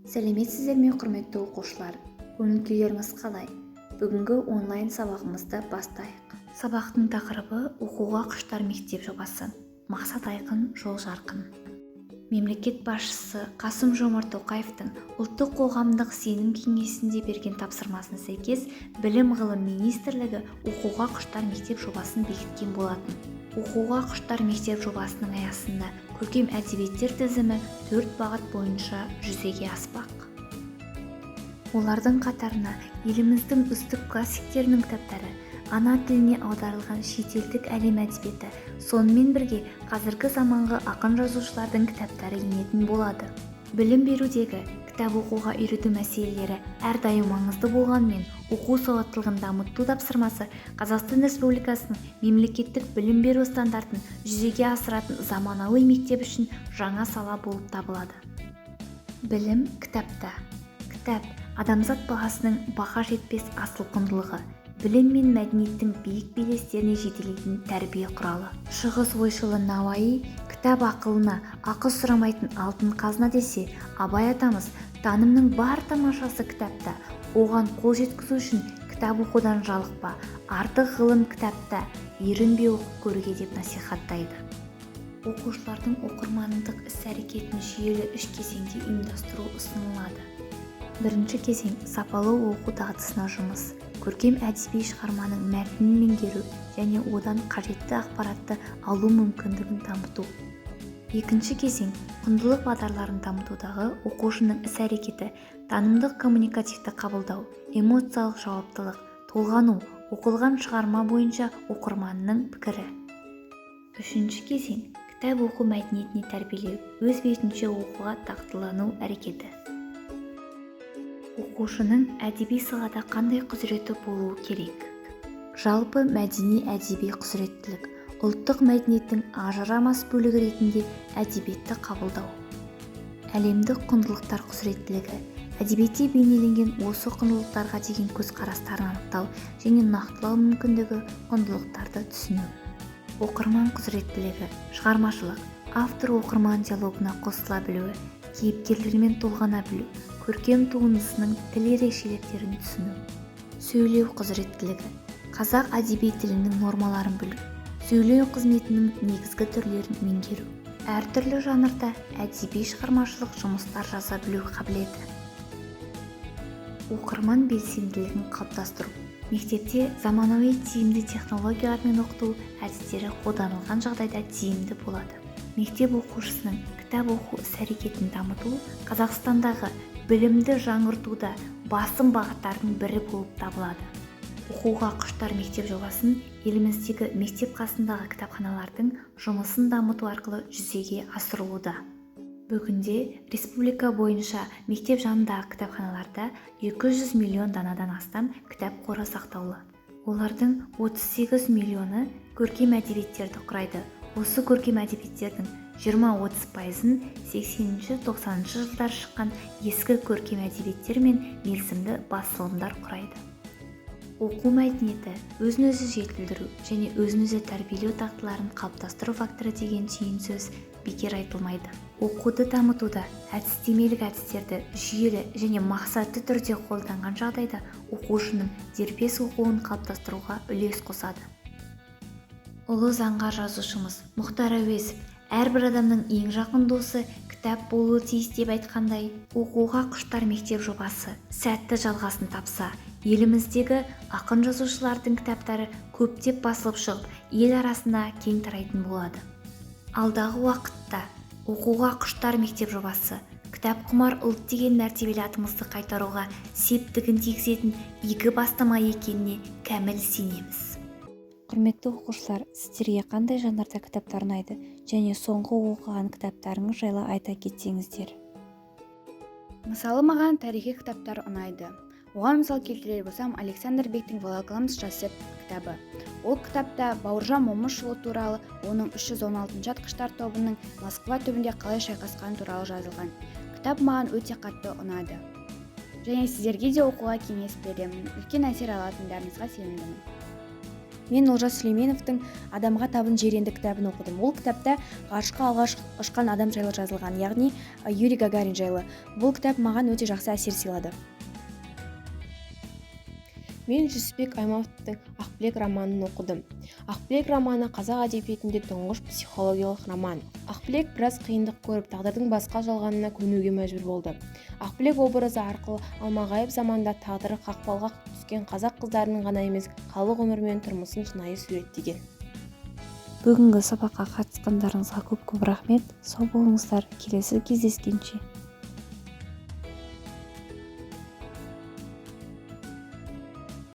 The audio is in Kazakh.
Сәлеметсіздер ме, құрметті оқушылар? Көңіл күйлеріңіз қалай? Бүгінгі онлайн сабағымызды бастайық. Сабақтың тақырыбы оқуға құштар мектеп жобасы. Мақсат айқын, жол жарқын. Мемлекет басшысы Қасым-Жомарт Тоқаевтың ұлттық қоғамдық сенім кеңесінде берген тапсырмасына сәйкес білім ғылым министрлігі оқуға құштар мектеп жобасын бекіткен болатын. Оқуға құштар мектеп жобасының аясында көркем әдебиеттер тізімі 4 бағыт бойынша жүзеге аспақ. Олардың қатарына еліміздің үздік классиктерінің кітаптары, ана тіліне аударылған шетелдік әлем әдебиеті, сонымен бірге қазіргі заманғы ақын жазушылардың кітаптары енетін болады. Білім берудегі кітап оқуға үйрету мәселелері әрдайым маңызды болғанымен, оқу сауаттылығын дамыту тапсырмасы Қазақстан Республикасының мемлекеттік білім беру стандартын жүзеге асыратын заманауи мектеп үшін жаңа сала болып табылады. Білім кітапта. Кітап адамзат бағасының баға жетпес асыл құндылығы, білім мен мәдениеттің биік белестеріне жетелейтін тәрбие құралы. Шығыс ойшылы Науаи кітап ақылына ақы сұрамайтын алтын қазына десе, Абай атамыз танымның бар тамашасы кітапта, оған қол жеткізу үшін кітап оқудан жалықпа, артық ғылым кітапта, ерінбей оқып көруге деп насихаттайды. Оқушылардың оқырмандық іс-әрекетін жүйелі 3 кезеңде ұйымдастыру ұсынылады. Бірінші кезең сапалы оқу дағдысына жұмыс, көркем әдеби шығарманың мәтінін меңгеру және одан қажетті ақпаратты алу мүмкіндігін дамыту. Екінші кезең құндылық бағдарларын дамытудағы оқушының іс-әрекеті, танымдық коммуникативті қабылдау, эмоциялық жауаптылық, толғану, оқылған шығарма бойынша оқырманның пікірі. Үшінші кезең кітап оқу мәдениетіне тәрбиелеу, өз бетінше оқуға дағдылану әрекеті. Оқушының әдеби салада қандай құзыреті болуы керек? Жалпы мәдени әдеби құзыреттілік, ұлттық мәдениеттің ажырамас бөлігі ретінде әдебиетті қабылдау. Әлемдік құндылықтар құзыреттілігі, әдебиетте бейнеленген осы құндылықтарға деген көзқарастарын анықтау және нақтылау мүмкіндігі, құндылықтарды түсіну. Оқырман құзыреттілігі, шығармашылық, автор оқырман диалогына қосыла білуі, кейіпкерлермен толғана білу, көркем туындысының тіл ерекшеліктерін түсіну. Сөйлеу құзыреттілігі, қазақ әдеби тілінің нормаларын білу, сөйлеу қызметінің негізгі түрлерін меңгеру, әртүрлі жанрда әдеби шығармашылық жұмыстар жаза білу қабілеті. Оқырман белсенділігін қалыптастыру. Мектепте заманауи тиімді технологиялармен оқыту әдістері қолданылған жағдайда тиімді болады. Мектеп оқушысының кітап оқу іс-әрекетін дамыту Қазақстандағы білімді жаңғыртуда басым бағыттардың бірі болып табылады. Оқуға құштар мектеп жобасын еліміздегі мектеп қасындағы кітапханалардың жұмысын дамыту арқылы жүзеге асырылуда. Бүгінде республика бойынша мектеп жанындағы кітапханаларда 200 миллион данадан астам кітап қоры сақтаулы. Олардың 38 миллионы көркем әдебиеттерді құрайды. Осы көркем әдебиеттердің 20-30%-ын 80-90 жылдар шыққан ескі көркем әдебиеттер мен мерзімді басылымдар құрайды. Оқу мәдениеті өзін-өзі жетілдіру және өзін-өзі тәрбиелеу дағдыларын қалыптастыру факторы деген түйін сөз бекер айтылмайды. Оқуды дамытуда әдістемелік әдістерді жүйелі және мақсатты түрде қолданған жағдайда оқушының дербес оқуын қалыптастыруға үлес қосады. Ұлы заңғар жазушымыз Мұхтар Әуезов әрбір адамның ең жақын досы кітап болуы тиіс деп айтқандай, оқуға құштар мектеп жобасы сәтті жалғасын тапса, еліміздегі ақын жазушылардың кітаптары көптеп басылып шығып, ел арасында кең тарайтын болады. Алдағы уақытта оқуға құштар мектеп жобасы кітап құмар ұлт деген мәртебелі атымызды қайтаруға септігін тигізетін игі бастама екеніне кәміл сенеміз. Құрметті оқушылар, сіздерге қандай жанрда кітаптар ұнайды және соңғы оқыған кітаптарыңыз жайлы айта кетсеңіздер? Мысалы, маған тарихи кітаптар ұнайды. Оған мысал келтірер болсам, Александр Бектің «Волоколамск жасеп» кітабы. Ол кітапта Бауыржан Момышұлы туралы, оның 316 атқыштар тобының Москва түбінде қалай шайқасқаны туралы жазылған. Кітап маған өте қатты ұнады. Және сіздерге де оқуға кеңес беремін. Үлкен әсер алатындарыңызға сенімдімін. Мен Олжас Сүлейменовтың «Адамға табын жеренді» кітабын оқыдым. Ол кітапта ғарышқа алғаш ұшқан адам жайлы жазылған, яғни Юрий Гагарин жайлы. Бұл кітап маған өте жақсы әсер сыйлады. Мен Жүсіпбек Аймауытовтың «Ақбілек» романын оқыдым. «Ақбілек» романы қазақ әдебиетінде тұңғыш психологиялық роман. Ақбілек біраз қиындық көріп, тағдырдың басқа жалғанына көнуге мәжбүр болды. Ақбілек образы арқылы алмағайып заманда тағдыры қақпалға түскен қазақ қыздарының ғана емес, халық өмірі мен тұрмысын шынайы суреттеген. Бүгінгі сабаққа қатысқандарыңызға көп рахмет. Сау болыңыздар. Келесі кездескенше.